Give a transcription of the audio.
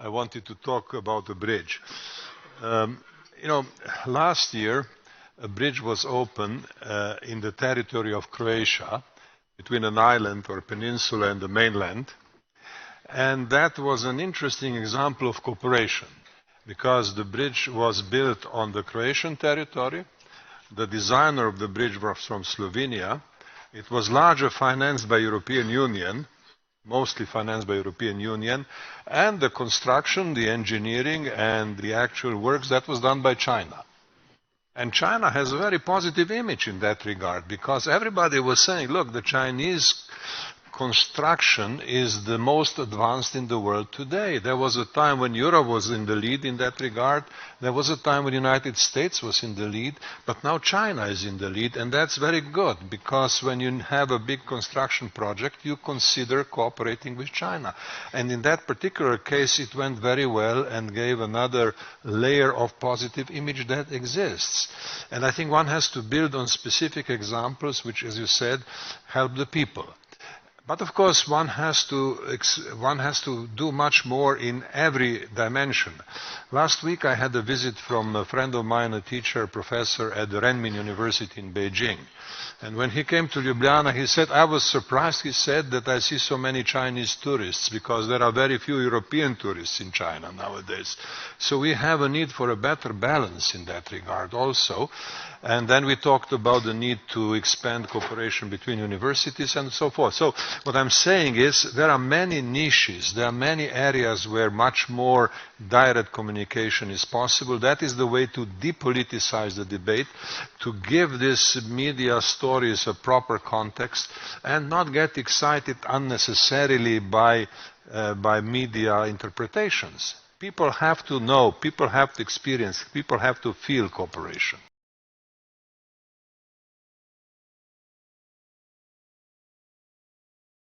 wanted to talk about a bridge. Last year a bridge was opened in the territory of Croatia between an island or peninsula and the mainland, and that was an interesting example of cooperation because the bridge was built on the Croatian territory. The designer of the bridge was from Slovenia. It was largely financed by European Union, mostly financed by European Union, and the construction, the engineering, and the actual works, that was done by China. And China has a very positive image in that regard, because everybody was saying, look, the Chinese construction is the most advanced in the world today. There was a time when Europe was in the lead in that regard. There was a time when the United States was in the lead, but now China is in the lead, and that's very good, because when you have a big construction project, you consider cooperating with China. And in that particular case, it went very well and gave another layer of positive image that exists. And I think one has to build on specific examples which, as you said, help the people. But of course, one has to do much more in every dimension. Last week I had a visit from a friend of mine, a teacher, professor at the Renmin University in Beijing. And when he came to Ljubljana, he said, I was surprised, he said, that I see so many Chinese tourists, because there are very few European tourists in China nowadays. So we have a need for a better balance in that regard also. And then we talked about the need to expand cooperation between universities and so forth. So what I'm saying is there are many niches, there are many areas where much more direct communication is possible. That is the way to depoliticize the debate, to give these media stories a proper context and not get excited unnecessarily by media interpretations. People have to know, people have to experience, people have to feel cooperation.